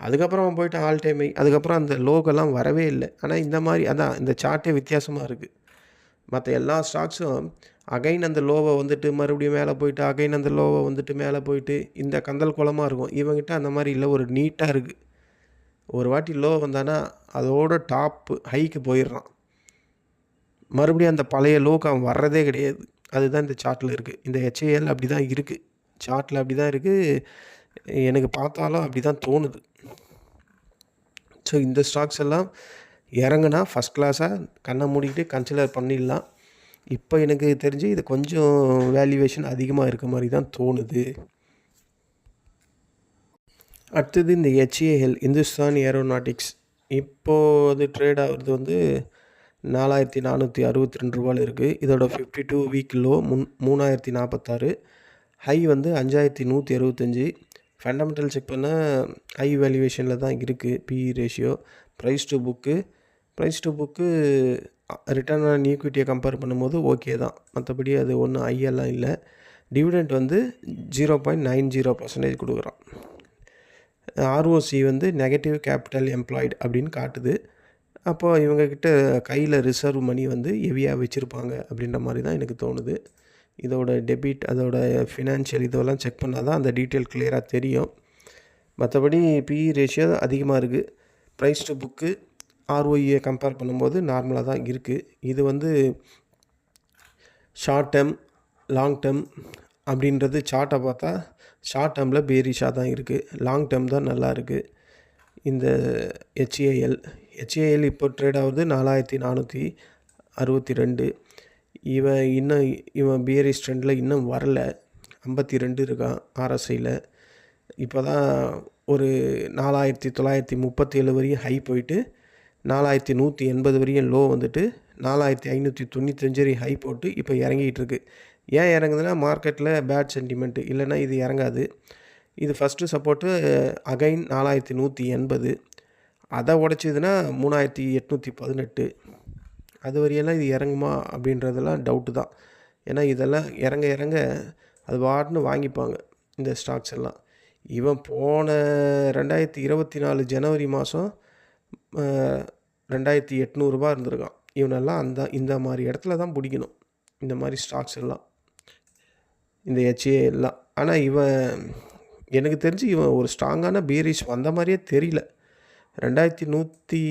அதுக்கப்புறம் அவன் போயிட்டு ஆல் டைம் ஹை. அதுக்கப்புறம் அந்த லோகெல்லாம் வரவே இல்லை. ஆனால் இந்த மாதிரி அதான் இந்த சார்ட்டே வித்தியாசமாக இருக்குது. மற்ற எல்லா ஸ்டாக்ஸும் அகைன் அந்த லோவை வந்துட்டு மறுபடியும் மேலே போயிட்டு அகைன் அந்த லோவை வந்துட்டு மேலே போயிட்டு இந்த கந்தல் குளமாக இருக்கும். இவங்கிட்ட அந்த மாதிரி இல்லை, ஒரு நீட்டாக இருக்குது. ஒரு வாட்டி லோ வந்தானா அதோட டாப்பு ஹைக்கு போயிடுறான். மறுபடியும் அந்த பழைய லோக்கு அவன் வர்றதே கிடையாது. அதுதான் இந்த சார்ட்டில் இருக்குது. இந்த HAL அப்படி தான் இருக்குது, சார்ட்டில் அப்படி தான் இருக்குது. எனக்கு பார்த்தாலும் அப்படி தான் தோணுது. ஸோ இந்த ஸ்டாக்ஸ் எல்லாம் இறங்குனா ஃபஸ்ட் கிளாஸாக கண்ணை மூடிக்கிட்டு கன்சிடர் பண்ணிடலாம். இப்போ எனக்கு தெரிஞ்சு இது கொஞ்சம் வேல்யூவேஷன் அதிகமாக இருக்க மாதிரி தான் தோணுது. அடுத்தது இந்த HAL, இந்துஸ்தான் ஏரோநாட்டிக்ஸ். இப்போது அது ட்ரேட் ஆகிறது வந்து 4462 ரூபாயில் இருக்குது. இதோட 52 வீக் லோ 3046, ஹை வந்து 5165. ஃபண்டமெண்டல் செக் பண்ணால் ஹை வேல்யூவேஷனில் தான் இருக்குது. PE ratio, price to book return on ஈக்விட்டியை கம்பேர் பண்ணும்போது ஓகே தான். மற்றபடி அது ஒன்றும் ஹையெல்லாம் இல்லை. டிவிடெண்ட் வந்து 0.90% கொடுக்குறான். ROC வந்து நெகட்டிவ் கேபிட்டல் எம்ப்ளாய்டு அப்படின்னு காட்டுது. அப்போது இவங்கக்கிட்ட கையில் ரிசர்வ் மணி வந்து ஹெவியாக வச்சுருப்பாங்க அப்படின்ற மாதிரி தான் எனக்கு தோணுது. இதோட டெபிட், அதோட ஃபினான்ஷியல் இதெல்லாம் செக் பண்ணால் தான் அந்த டீட்டெயில் கிளியராக தெரியும். மற்றபடி PE ரேஷியோ அதிகமாக இருக்குது. Price to book ROE compare பண்ணும்போது நார்மலாக தான் இருக்குது. இது வந்து ஷார்ட் டேர்ம், லாங் டேர்ம் அப்படின்றது சார்ட்டை பார்த்தா ஷார்ட் டேர்மில் பேரிஷாக தான் இருக்குது, லாங் டேர்ம் தான் நல்லா இருக்குது. இந்த HAL இப்போ ட்ரேட் ஆகுது 4462. இவன் பேரிஷ் ட்ரெண்டில் இன்னும் வரல. 52 இருக்கான் RSIயில். இப்போ தான் ஒரு 4937 வரையும் ஹை போயிட்டு 4180 வரையும் லோ வந்துட்டு 4595 வரையும் ஹை போட்டு இப்போ இறங்கிட்டு இருக்கு. ஏன் இறங்குதுன்னா மார்க்கெட்டில் பேட் சென்டிமெண்ட்டு, இல்லைன்னா இது இறங்காது. இது ஃபஸ்ட்டு சப்போர்ட்டு அகைன் 4180, அதை உடச்சிதுன்னா 3818. அது வரையெல்லாம் இது இறங்குமா அப்படின்றதெல்லாம் டவுட்டு தான். ஏன்னா இதெல்லாம் இறங்க அது பாட்டுன்னு வாங்கிப்பாங்க இந்த ஸ்டாக்ஸ் எல்லாம். இவன் போன 2024 ஜனவரி மாதம் 2800 இருந்திருக்கான். இவனெல்லாம் இந்த மாதிரி இடத்துல தான் பிடிக்கணும், இந்த மாதிரி ஸ்டாக்ஸ் எல்லாம், இந்த HALலாம். ஆனால் இவன் எனக்கு தெரிஞ்சு இவன் ஒரு ஸ்ட்ராங்கான பேரிஷ் வந்த மாதிரியே தெரியல. 2100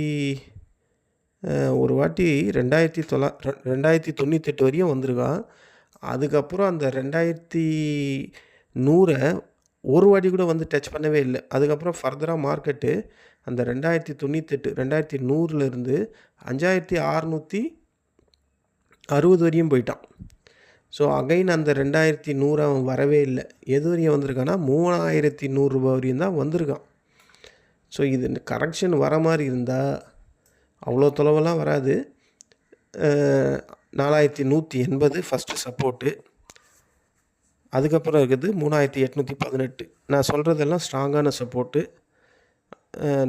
ஒரு வாட்டி 2098 வரையும் வந்திருக்கான். அதுக்கப்புறம் அந்த 2100 ஒரு வாட்டி கூட வந்து டச் பண்ணவே இல்லை. அதுக்கப்புறம் ஃபர்தராக மார்க்கெட்டு அந்த 2100 5660 வரையும் போயிட்டான். ஸோ அகைன் அந்த 2100 அவன் வரவே இல்லை. எது வரையும் வந்திருக்கான்னா 3100 வரையும் தான் வந்திருக்கான். ஸோ இது கரெக்ஷன் வர மாதிரி இருந்தால் அவ்வளோ தொலைவெல்லாம் வராது. 4180 ஃபஸ்ட்டு சப்போர்ட்டு, அதுக்கப்புறம் இருக்குது 3818. நான் சொல்கிறதெல்லாம் ஸ்ட்ராங்கான சப்போர்ட்டு.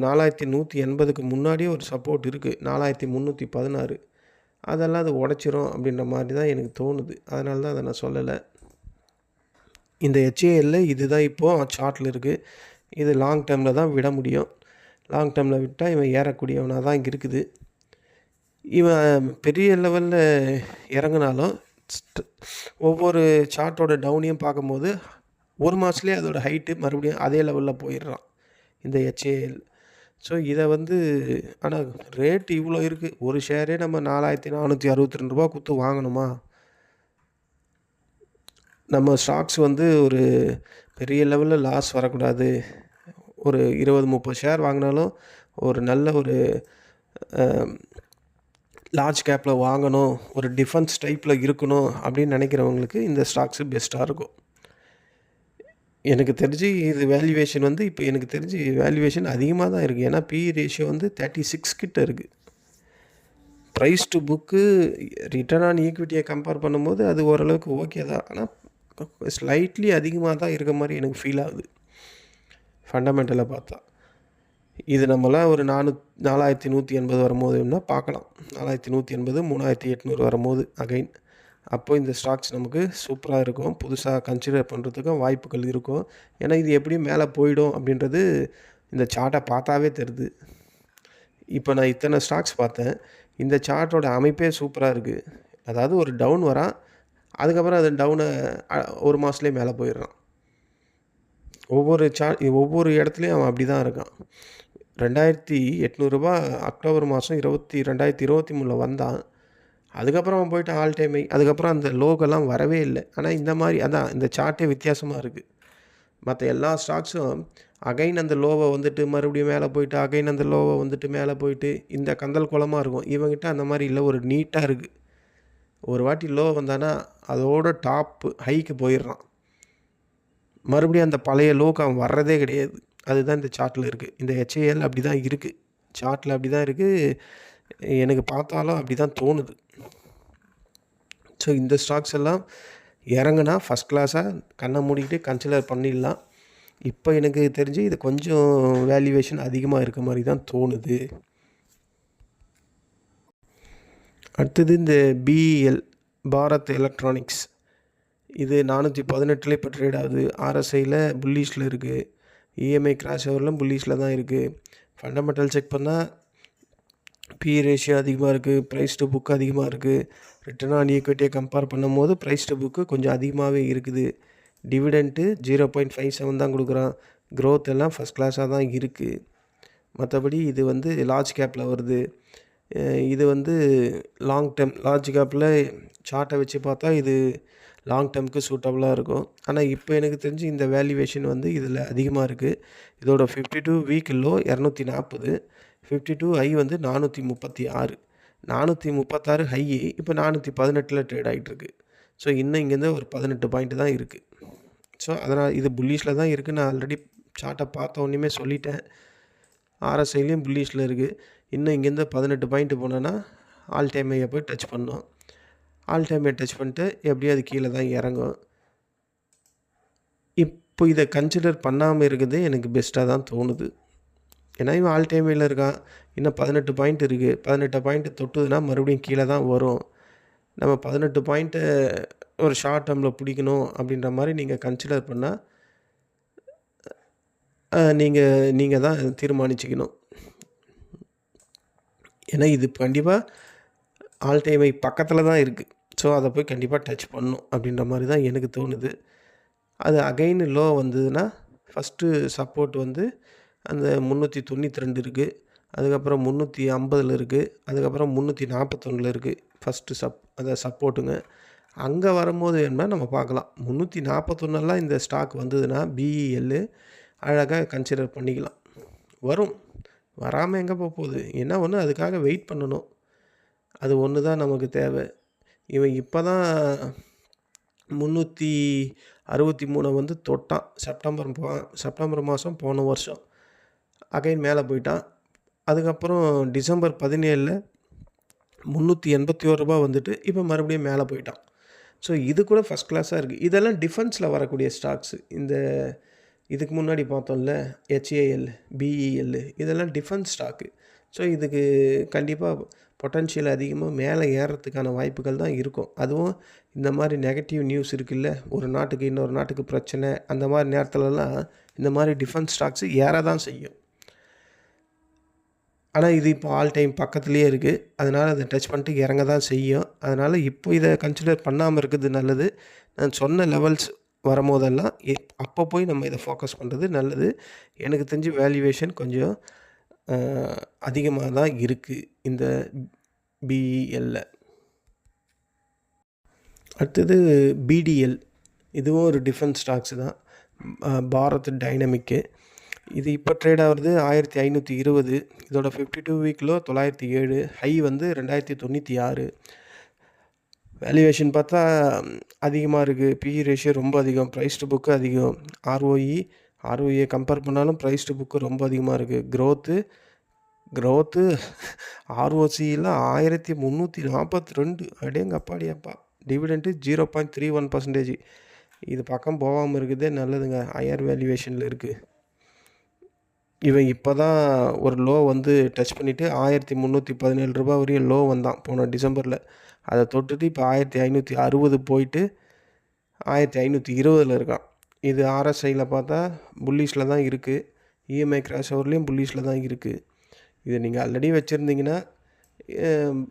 4180க்கு முன்னாடியே ஒரு சப்போர்ட் இருக்குது 4316. அதெல்லாம் அது உடச்சிரும் அப்படின்ற மாதிரி தான் எனக்கு தோணுது. அதனால தான் அதை நான் சொல்லலை. இந்த HALல இது தான் இப்போது சார்ட்டில் இருக்குது. இது லாங் டேர்மில் தான் விட முடியும். லாங் டேர்மில் விட்டால் இவன் ஏறக்கூடியவனாக தான் இருக்குது. இவன் பெரிய லெவலில் இறங்கினாலும் ஒவ்வொரு சார்ட்டோட டவுனையும் பார்க்கும்போது ஒரு மாதத்துலேயே அதோட ஹைட்டு மறுபடியும் அதே லெவலில் போயிடுறான் இந்த HAL. ஸோ இதை வந்து ஆனால் ரேட் இவ்வளோ இருக்குது. ஒரு ஷேரே நம்ம 4462 ரூபா கொடுத்து வாங்கணுமா? நம்ம ஸ்டாக்ஸ் வந்து ஒரு பெரிய லெவலில் லாஸ் வரக்கூடாது. ஒரு 20-30 ஷேர் வாங்கினாலும் ஒரு நல்ல ஒரு லார்ஜ் கேப்பில் வாங்கணும், ஒரு டிஃபென்ஸ் டைப்பில் இருக்கணும் அப்படின்னு நினைக்கிறவங்களுக்கு இந்த ஸ்டாக்ஸு பெஸ்ட்டாக இருக்கும். எனக்கு தெரிஞ்சு இது வேல்யூவேஷன் வந்து இப்போ எனக்கு தெரிஞ்சு வேல்யூவேஷன் அதிகமாக தான் இருக்குது. ஏன்னா PE ரேஷியோ வந்து 36 கிட்ட இருக்குது. Price to book return on ஈக்விட்டியை கம்பேர் பண்ணும்போது அது ஓரளவுக்கு ஓகே தான். ஆனால் ஸ்லைட்லி அதிகமாக தான் இருக்க மாதிரி எனக்கு ஃபீல் ஆகுது ஃபண்டமெண்டலாக பார்த்தா. இது நம்மலாம் ஒரு 4180 வரும்போதுன்னா பார்க்கலாம். 4180, 3800 வரும்போது அகைன். அப்போ இந்த ஸ்டாக்ஸ் நமக்கு சூப்பரா இருக்கும். புதுசா கன்சிடர் பண்ணுறதுக்கும் வாய்ப்புகள் இருக்கும். ஏன்னா இது எப்படியும் மேலே போயிடும் அப்படின்றது இந்த சார்ட்டை பார்த்தாவே தெரியுது. இப்போ நான் இத்தனை ஸ்டாக்ஸ் பார்த்தேன். இந்த சார்ட்டோட அமைப்பே சூப்பரா இருக்குது. அதாவது ஒரு டவுன் வரான், அதுக்கப்புறம் அது டவுனை 1 மாதத்துலேயே மேலே போயிடுறான். ஒவ்வொரு இடத்துலையும் அவன் அப்படி தான் இருக்கான். ரூ. 2800 அக்டோபர் மாதம் 2023 வந்தான். அதுக்கப்புறம் அவன் போயிட்டு ஆல் டைம் ஹை. அதுக்கப்புறம் அந்த லோக்கெல்லாம் வரவே இல்லை. ஆனால் இந்த மாதிரி அதான் இந்த சார்ட்டே வித்தியாசமாக இருக்குது. மற்ற எல்லா ஸ்டாக்ஸும் அகைன் அந்த லோவை வந்துட்டு மறுபடியும் மேலே போயிட்டு அகைன் அந்த லோவை வந்துட்டு மேலே போயிட்டு இந்த கந்தல் குளமாக இருக்கும். இவங்கிட்ட அந்த மாதிரி இல்லை, ஒரு நீட்டாக இருக்குது. ஒரு வாட்டி லோ வந்தானா அதோட டாப்பு ஹைக்கு போயிடுறான். மறுபடியும் அந்த பழைய லோக்கு அவன் வர்றதே கிடையாது. அதுதான் இந்த சார்ட்டில் இருக்குது. இந்த HAL அப்படி தான் இருக்குது. சார்ட்டில் அப்படி தான் இருக்குது. எனக்கு பார்த்தாலும் அப்படி தான் தோணுது. ஸோ இந்த ஸ்டாக்ஸ் எல்லாம் இறங்குனா ஃபஸ்ட் கிளாஸாக கண்ணை மூடிக்கிட்டு கன்சிடர் பண்ணிடலாம். இப்போ எனக்கு தெரிஞ்சு இது கொஞ்சம் வேல்யூவேஷன் அதிகமாக இருக்க மாதிரி தான் தோணுது. அடுத்தது இந்த BEL, பாரத் எலக்ட்ரானிக்ஸ். இது 418 இப்போ ட்ரேட் ஆகுது. RSIயில் புல்லிஷில் இருக்குது. EMI கிராஷ் ஓவரிலும் புல்லிஷில் தான் இருக்குது. ஃபண்டமெண்டல் செக் பண்ணால் PE ரேஷியோ அதிகமாக இருக்குது, ப்ரைஸ் டு புக் அதிகமாக இருக்குது. ரிட்டர்ன் ஆன் ஈக்விட்டியை கம்பேர் பண்ணும்போது ப்ரைஸ் டு புக்கு கொஞ்சம் அதிகமாகவே இருக்குது. டிவிடெண்ட்டு 0.57 தான் கொடுக்குறான். க்ரோத் எல்லாம் ஃபஸ்ட் கிளாஸாக தான் இருக்குது. மற்றபடி இது வந்து லார்ஜ் கேப்பில் வருது. இது வந்து லாங் டேர்ம் லார்ஜ் கேப்பில் சார்ட்டை வச்சு பார்த்தா இது லாங் டேர்முக்கு சூட்டபுளாக இருக்கும். ஆனால் இப்போ எனக்கு தெரிஞ்சு இந்த வேல்யூவேஷன் வந்து இதில் அதிகமாக இருக்குது. இதோட 52 வீக் லோ 240, 52 ஹை வந்து 436. 436 ஹை இப்போ 418 ட்ரேட் ஆகிட்டுருக்கு. ஸோ இன்னும் இங்கேருந்து ஒரு 18 பாயிண்ட் தான் இருக்குது. ஸோ அதனால் இது புல்லிஷில் தான் இருக்குது. நான் ஆல்ரெடி சார்ட்டை பார்த்த உடனே சொல்லிட்டேன். RSIலையும் புல்லிஷில் இருக்குது. இன்னும் இங்கேருந்து 18 பாயிண்ட் போனோன்னா ஆல் டைம் ஹையை போய் டச் பண்ணோம். ஆல் டைம் ஹை டச் பண்ணிட்டு எப்படியும் அது கீழே தான் இறங்கும். இப்போ இதை கன்சிடர் பண்ணாமல் இருக்குது எனக்கு பெஸ்ட்டாக தான் தோணுது. ஏன்னா இவன் ஆல் டைம் ஹையில் இருக்கான். இன்னும் 18 பாயிண்ட் இருக்குது. 18 பாயிண்ட் தொட்டுதுன்னா மறுபடியும் கீழே தான் வரும். நம்ம 18 பாயிண்ட்டை ஒரு ஷார்ட் டேர்மில் பிடிக்கணும் அப்படின்ற மாதிரி நீங்கள் கன்சிடர் பண்ணால் நீங்கள் தான் தீர்மானிச்சுக்கணும். ஏன்னா இது கண்டிப்பாக ஆல் டைம் ஹை பக்கத்தில் தான் இருக்குது. ஸோ அதை போய் கண்டிப்பாக டச் பண்ணணும் அப்படின்ற மாதிரி தான் எனக்கு தோணுது. அது அகைன் லோ வந்ததுன்னா ஃபஸ்ட்டு சப்போர்ட் வந்து அந்த 392 இருக்குது. அதுக்கப்புறம் 350 இருக்குது. அதுக்கப்புறம் 341 இருக்குது. ஃபஸ்ட்டு அதை சப்போர்ட்டுங்க. அங்கே வரும்போது என்ன நம்ம பார்க்கலாம். 341 இந்த ஸ்டாக் வந்ததுன்னா BEL அழகாக கன்சிடர் பண்ணிக்கலாம். வரும், வராமல் எங்கே போகுது? என்ன ஒன்று அதுக்காக வெயிட் பண்ணணும். அது ஒன்று தான் நமக்கு தேவை. இவன் இப்போ தான் 363 வந்து தொட்டான். செப்டம்பர் மாதம் போன வருஷம் அகைன் மேலே போயிட்டான். அதுக்கப்புறம் டிசம்பர் 17 381 வந்துட்டு இப்போ மறுபடியும் மேலே போயிட்டான். ஸோ இது கூட ஃபஸ்ட் கிளாஸாக இருக்குது. இதெல்லாம் டிஃபென்ஸில் வரக்கூடிய ஸ்டாக்ஸு. இதுக்கு முன்னாடி பார்த்தோம்ல HAL, BEL இதெல்லாம் டிஃபென்ஸ் ஸ்டாக்கு. ஸோ இதுக்கு கண்டிப்பாக பொட்டன்ஷியல் அதிகமாக மேலே ஏறுறதுக்கான வாய்ப்புகள் தான் இருக்கும். அதுவும் இந்த மாதிரி நெகட்டிவ் நியூஸ் இருக்குல்ல, ஒரு நாட்டுக்கு இன்னொரு நாட்டுக்கு பிரச்சனை, அந்த மாதிரி நேரத்துலலாம் இந்த மாதிரி டிஃபென்ஸ் ஸ்டாக்ஸு ஏற தான் செய்யும். ஆனால் இது இப்போ ஆல் டைம் பக்கத்துலேயே இருக்குது. அதனால் அதை டச் பண்ணிட்டு இறங்க தான் செய்யும். அதனால் இப்போ இதை கன்சிடர் பண்ணாமல் இருக்கிறது நல்லது. நான் சொன்ன லெவல்ஸ் வரும்போதெல்லாம் அப்போ போய் நம்ம இதை ஃபோக்கஸ் பண்ணுறது நல்லது. எனக்கு தெரிஞ்சு வேல்யூவேஷன் கொஞ்சம் அதிகமாக தான் இருக்குது இந்த BELல. அடுத்தது BDL. இதுவும் ஒரு டிஃபென்ஸ் ஸ்டாக்ஸ் தான். பாரத் டைனமிக்கு. இது இப்போ ட்ரேட் ஆகிறது 1520. இதோட 52 வீக்கில் 907. ஹை வந்து 2096. வேல்யூவேஷன் பார்த்தா அதிகமாக இருக்குது. PE ரேஷியோ ரொம்ப அதிகம். ப்ரைஸ் டு புக்கு அதிகம். ROE கம்பேர் பண்ணாலும் ப்ரைஸ் டு புக்கு ரொம்ப அதிகமாக இருக்குது. க்ரோத்து ROCயில் 1342. அடேங்கப்பாடியப்பா. டிவிடெண்ட்டு 0.31%. இது பக்கம் போகாமல் இருக்குதே நல்லதுங்க. ஹையர் வேல்யூவேஷனில் இருக்குது. இவன் இப்போ தான் ஒரு லோ வந்து டச் பண்ணிவிட்டு ரூ. 1317 வரையும் லோ வந்தான் போன டிசம்பரில். அதை தொட்டுட்டு இப்போ 1560 போயிட்டு 1520 இருக்கான். இது ஆர்எஸ்ஐயில் பார்த்தா புல்லிஷில் தான் இருக்குது. இஎம்ஐ கிராஷ் ஓவர்லேயும் புல்லிஷில் தான் இருக்குது. இது நீங்கள் ஆல்ரெடி வச்சுருந்தீங்கன்னா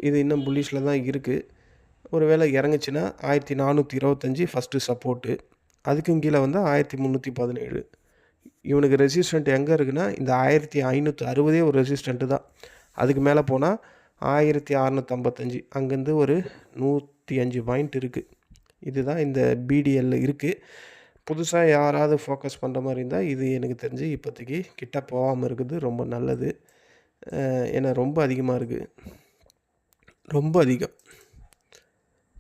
இது இன்னும் புல்லிஷில் தான் இருக்குது. ஒரு வேளை இறங்குச்சுன்னா 1425 ஃபஸ்ட்டு சப்போர்ட்டு, அதுக்கும் கீழே வந்து 1317. இவனுக்கு ரெசிஸ்டண்ட் எங்கே இருக்குன்னா இந்த 1560 ஒரு ரெசிஸ்டண்ட்டு தான். அதுக்கு மேலே போனால் 1655, அங்கேருந்து ஒரு 105 பாயிண்ட் இருக்குது. இதுதான் இந்த பிடிஎல்ல இருக்குது. புதுசாக யாராவது ஃபோக்கஸ் பண்ணுற மாதிரி இருந்தால் இது எனக்கு தெரிஞ்சு இப்போதைக்கு கிட்ட போகாமல் இருக்குது ரொம்ப நல்லது. ஏன்னா ரொம்ப அதிகமாக இருக்குது, ரொம்ப அதிகம்.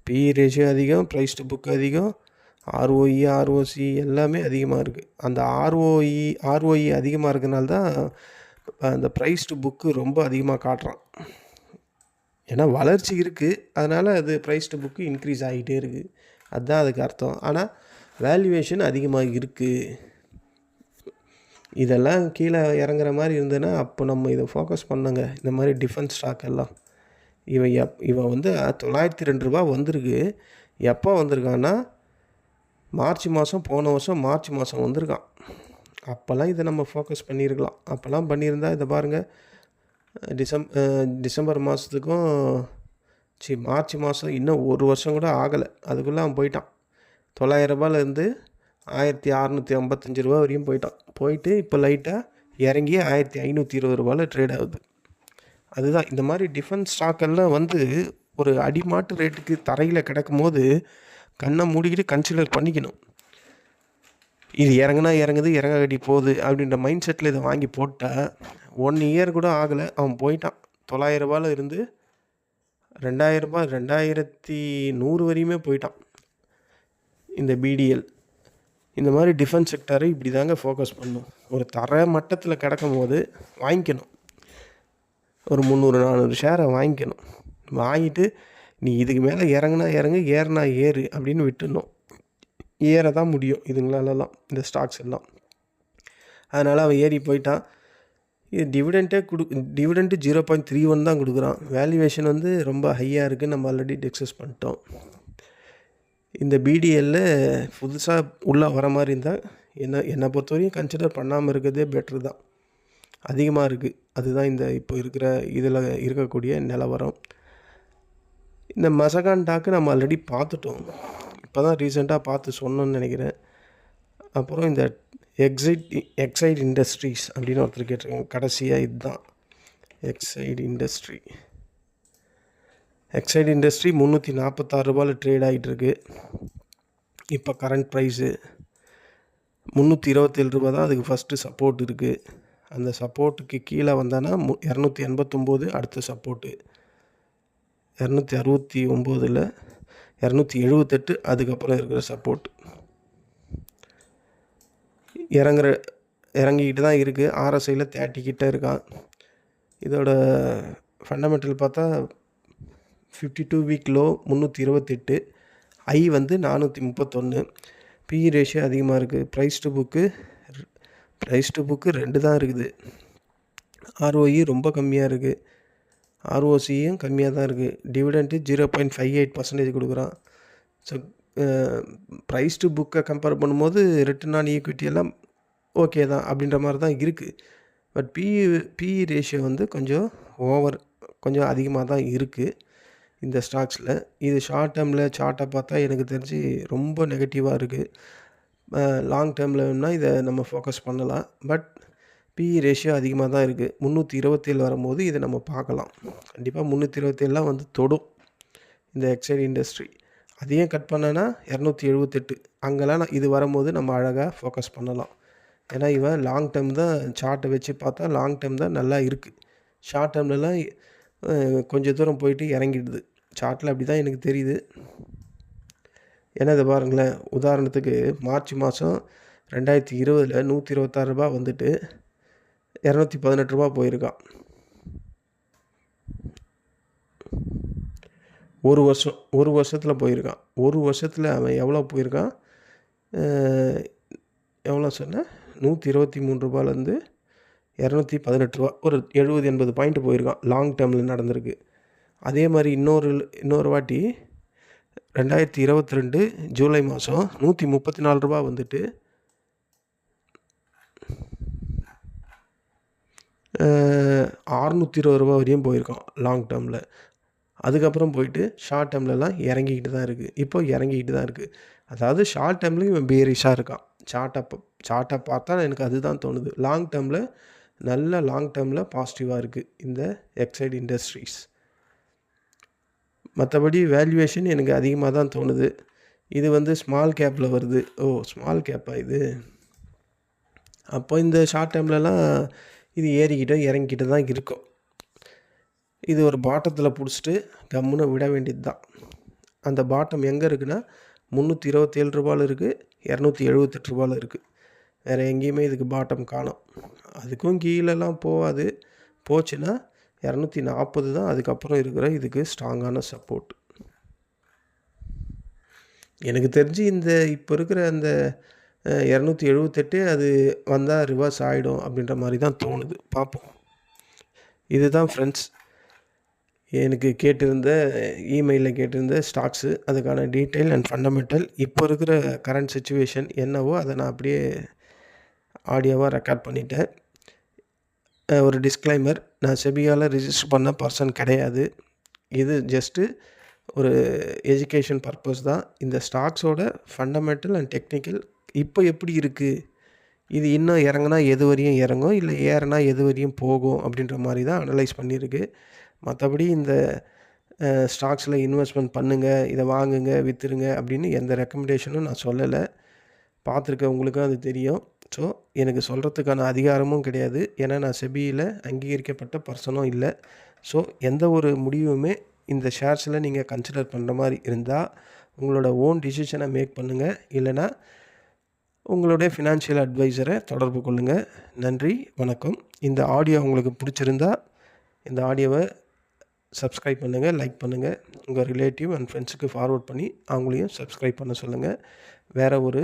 பிஇ ரேஷியோ அதிகம், ப்ரைஸ் டு புக் அதிகம், ஆர்ஓஇ ஆர்ஓசி எல்லாமே அதிகமாக இருக்குது. அந்த ஆர்ஓஇ அதிகமாக இருக்கிறனால தான் அந்த ப்ரைஸ் டு புக்கு ரொம்ப அதிகமாக காட்டுறான். ஏன்னா வளர்ச்சி இருக்குது, அதனால் அது ப்ரைஸ் டு புக்கு இன்க்ரீஸ் ஆகிட்டே இருக்குது, அதுதான் அதுக்கு அர்த்தம். ஆனால் வேல்யூவேஷன் அதிகமாக இருக்குது. இதெல்லாம் கீழே இறங்குற மாதிரி இருந்ததுன்னா அப்போ நம்ம இதை ஃபோக்கஸ் பண்ணுங்க. இந்த மாதிரி டிஃபென்ஸ் ஸ்டாக் எல்லாம் இவன் வந்து ரூ. 902 வந்திருக்கு. எப்போ வந்திருக்கான்னா மார்ச் மாதம், போன வருஷம் மார்ச் மாதம் வந்திருக்கான். அப்போல்லாம் இதை நம்ம ஃபோக்கஸ் பண்ணியிருக்கலாம். அப்போல்லாம் பண்ணியிருந்தா இதை பாருங்கள், டிசம்பர் மாதத்துக்கும் மார்ச் மாதம் இன்னும் ஒரு வருஷம் கூட ஆகலை, அதுக்குள்ளே அவன் போயிட்டான். ரூ. 900 வரையும் போயிட்டு இப்போ லைட்டாக இறங்கி 1520 ட்ரேட் ஆகுது. அதுதான் இந்த மாதிரி டிஃபென்ஸ் ஸ்டாக்கெல்லாம் வந்து ஒரு அடிமாட்டு ரேட்டுக்கு தரையில் கிடக்கும் போது கண்ணை மூடிக்கிட்டு கன்சிடர் பண்ணிக்கணும். இது இறங்குனா இறங்குது, இறங்க கட்டி போகுது அப்படின்ற மைண்ட் செட்டில் இதை வாங்கி போட்டால் 1 இயர் கூட ஆகலை, அவன் போயிட்டான். ரூ. 900 இருந்து ரூ. 2100 வரையுமே போயிட்டான் இந்த பிடிஎல். இந்த மாதிரி டிஃபென்ஸ் செக்டரை இப்படி தாங்க ஃபோக்கஸ் பண்ணணும். ஒரு தர மட்டத்தில் கிடக்கும் போது வாங்கிக்கணும். ஒரு 300-400 ஷேரை வாங்கிக்கணும். வாங்கிட்டு நீ இதுக்கு மேலே இறங்குனா இறங்கு, ஏறுனா ஏறு அப்படின்னு விட்டுடணும். ஏற தான் முடியும் இதுங்களாலலாம், இந்த ஸ்டாக்ஸ் எல்லாம். அதனால் அவன் ஏறி போயிட்டான். இது டிவிடெண்ட்டே டிவிடெண்ட்டு 0.31 தான் கொடுக்குறான். வேல்யூவேஷன் வந்து ரொம்ப ஹையாக இருக்குதுன்னு நம்ம ஆல்ரெடி டிஸ்கஸ் பண்ணிட்டோம். இந்த பிடிஎல்ல புதுசாக உள்ளே வர மாதிரி இருந்தால் என்னை பொறுத்தவரையும் கன்சிடர் பண்ணாமல் இருக்கிறதே பெட்ரு தான். அதிகமாக இருக்குது, அதுதான் இந்த இப்போ இருக்கிற இதில் இருக்கக்கூடிய நிலவரம். இந்த மசகான் டாக்கு நம்ம ஆல்ரெடி பார்த்துட்டோம், இப்போ தான் ரீசெண்டாக பார்த்து சொன்னோன்னு நினைக்கிறேன். அப்புறம் இந்த எக்ஸைட் இண்டஸ்ட்ரீஸ் அப்படின்னு ஒருத்தர் கேட்டிருக்காங்க. கடைசியாக இதுதான் எக்ஸைட் இண்டஸ்ட்ரி 346 ட்ரேட் ஆகிட்டுருக்கு. இப்போ கரண்ட் ப்ரைஸு 327 தான் அதுக்கு ஃபஸ்ட்டு சப்போர்ட் இருக்குது. அந்த சப்போர்ட்டுக்கு கீழே வந்தானா 289 அடுத்த சப்போர்ட்டு, 269 278 அதுக்கப்புறம் இருக்கிற சப்போர்ட். இறங்கிக்கிட்டு தான் இருக்குது. ஆர்எஸ்ஐயில் 30 கிட்ட இருக்கான். இதோட ஃபண்டமெண்டல் பார்த்தா 52 வீக் லோ 328, ஐ வந்து 431. பிஇ ரேஷியோ அதிகமாக இருக்குது. ப்ரைஸ் டு புக்கு 2 தான் இருக்குது. ஆர்ஓஇ ரொம்ப கம்மியாக இருக்குது, ஆர்ஓசியும் கம்மியாக தான் இருக்குது. டிவிடெண்ட்டு 0.58% கொடுக்குறான். ஸோ ப்ரைஸ் டு புக்கை கம்பேர் பண்ணும்போது ரிட்டர்ன் ஆன் ஈக்விட்டி எல்லாம் ஓகே தான் அப்படின்ற மாதிரி தான் இருக்குது. பட் பிஇ ரேஷியோ வந்து கொஞ்சம் அதிகமாக தான் இருக்குது இந்த ஸ்டாக்ஸில். இது ஷார்ட் டேர்மில் சார்ட்டை பார்த்தா எனக்கு தெரிஞ்சு ரொம்ப நெகட்டிவாக இருக்குது. லாங் டேர்மில் வேணும்னா இதை நம்ம ஃபோக்கஸ் பண்ணலாம். பட் பிஇ ரேஷியோ அதிகமாக தான் இருக்குது. 327 வரும்போது இதை நம்ம பார்க்கலாம். கண்டிப்பாக 327 வந்து தொடும் இந்த எக்ஸைட் இண்டஸ்ட்ரி. அதையும் கட் பண்ணனா 278, அங்கெல்லாம் இது வரும்போது நம்ம அழகாக ஃபோக்கஸ் பண்ணலாம். ஏன்னா இவன் லாங் டேர்ம் தான் சார்ட்டை வச்சு பார்த்தா லாங் டேர்ம் தான் நல்லா இருக்குது. ஷார்ட் டேர்ம்லலாம் கொஞ்சம் தூரம் போயிட்டு இறங்கிடுது. சார்ட்டில் அப்படி தான் எனக்கு தெரியுது. ஏன்னா இதை பாருங்களேன், உதாரணத்துக்கு மார்ச் மாதம் 2020 126 வந்துட்டு 218 போயிருக்கான். ஒரு வருஷத்தில் போயிருக்கான். ஒரு வருஷத்தில் அவன் எவ்வளோ போயிருக்கான், எவ்வளோ சொன்னேன், 123 ரூபாயிலேருந்து ரூ. 218 ஒரு 70-80 பாயிண்ட் போயிருக்கான். லாங் டேர்மில் நடந்திருக்கு. அதே மாதிரி இன்னொரு வாட்டி 2022 ஜூலை மாதம் ரூ. 134 வந்துட்டு $620 வரையும் போயிருக்கான் லாங் டேர்மில். அதுக்கப்புறம் போயிட்டு ஷார்ட் டேர்ம்லலாம் இறங்கிக்கிட்டு தான் இருக்குது. இப்போ இறங்கிக்கிட்டு தான் இருக்குது. அதாவது ஷார்ட் டேர்ம்லேயும் இவன் பேரிஷாக இருக்கான். சார்ட்டை பார்த்தா எனக்கு அதுதான் தோணுது. லாங் டேர்மில் பாசிட்டிவாக இருக்குது இந்த எக்ஸைட் இண்டஸ்ட்ரீஸ். மற்றபடி வேல்யூவேஷன் எனக்கு அதிகமாக தான் தோணுது. இது ஸ்மால் கேப்பில் வருது. ஸ்மால் கேப்பா இது? அப்போ இந்த ஷார்ட் டேர்ம்லலாம் இது ஏறிக்கிட்டோ இறங்கிக்கிட்டு தான் இருக்கும். இது ஒரு பாட்டத்தில் பிடிச்சிட்டு கம்முன்னு விட வேண்டியது தான். அந்த பாட்டம் எங்கே இருக்குன்னா $327 இருக்குது, $278 இருக்குது. வேறு எங்கேயுமே இதுக்கு பாட்டம் காணோம். அதுக்கும் கீழெல்லாம் போகாது. போச்சுன்னா 240 தான் அதுக்கப்புறம் இருக்கிற இதுக்கு ஸ்ட்ராங்கான சப்போர்ட். எனக்கு தெரிஞ்சு இப்போ இருக்கிற அந்த 278 அது வந்தால் ரிவர்ஸ் ஆகிடும் அப்படின்ற மாதிரி தான் தோணுது. பார்ப்போம். இதுதான் ஃப்ரெண்ட்ஸ் எனக்கு இமெயிலில் கேட்டிருந்த ஸ்டாக்ஸு, அதுக்கான டீட்டெயில் அண்ட் ஃபண்டமெண்டல். இப்போ இருக்கிற கரண்ட் சிச்சுவேஷன் என்னவோ அதை நான் அப்படியே ஆடியோவாக ரெக்கார்ட் பண்ணிட்டேன். ஒரு டிஸ்க்ளைமர், நான் செபியால் ரிஜிஸ்டர் பண்ண பர்சன் கிடையாது. இது ஜஸ்ட்டு ஒரு எஜுகேஷன் பர்பஸ் தான். இந்த ஸ்டாக்ஸோட ஃபண்டமெண்டல் அண்ட் டெக்னிக்கல் இப்போ எப்படி இருக்குது, இது இன்னும் இறங்குனா எது வரையும் இறங்கும், இல்லை ஏறுனா எது வரையும் போகும் அப்படின்ற மாதிரி தான் அனலைஸ் பண்ணியிருக்கு. மற்றபடி இந்த ஸ்டாக்ஸில் இன்வெஸ்ட்மெண்ட் பண்ணுங்கள், இதை வாங்குங்க, விற்றுருங்க அப்படின்னு எந்த ரெக்கமெண்டேஷனும் நான் சொல்லலை. பார்த்துருக்கவங்களுக்கும் அது தெரியும். ஸோ எனக்கு சொல்கிறதுக்கான அதிகாரமும் கிடையாது. ஏன்னா நான் செபியில் அங்கீகரிக்கப்பட்ட பர்சனும் இல்லை. ஸோ எந்த ஒரு முடிவுமே இந்த ஷேர்ஸில் நீங்கள் கன்சிடர் பண்ணுற மாதிரி இருந்தால் உங்களோட ஓன் டிசிஷனை மேக் பண்ணுங்கள். இல்லைனா உங்களுடைய ஃபினான்ஷியல் அட்வைசரை தொடர்பு கொள்ளுங்கள். நன்றி, வணக்கம். இந்த ஆடியோ உங்களுக்கு பிடிச்சிருந்தா இந்த ஆடியோவை சப்ஸ்கிரைப் பண்ணுங்கள், லைக் பண்ணுங்கள். உங்கள் ரிலேட்டிவ் அண்ட் ஃப்ரெண்ட்ஸுக்கு ஃபார்வர்ட் பண்ணி அவங்களையும் சப்ஸ்கிரைப் பண்ண சொல்லுங்கள். வேறு ஒரு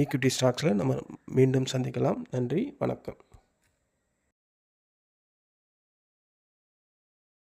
ஈக்விட்டி ஸ்டாக்ஸில் நம்ம மீண்டும் சந்திக்கலாம். நன்றி, வணக்கம்.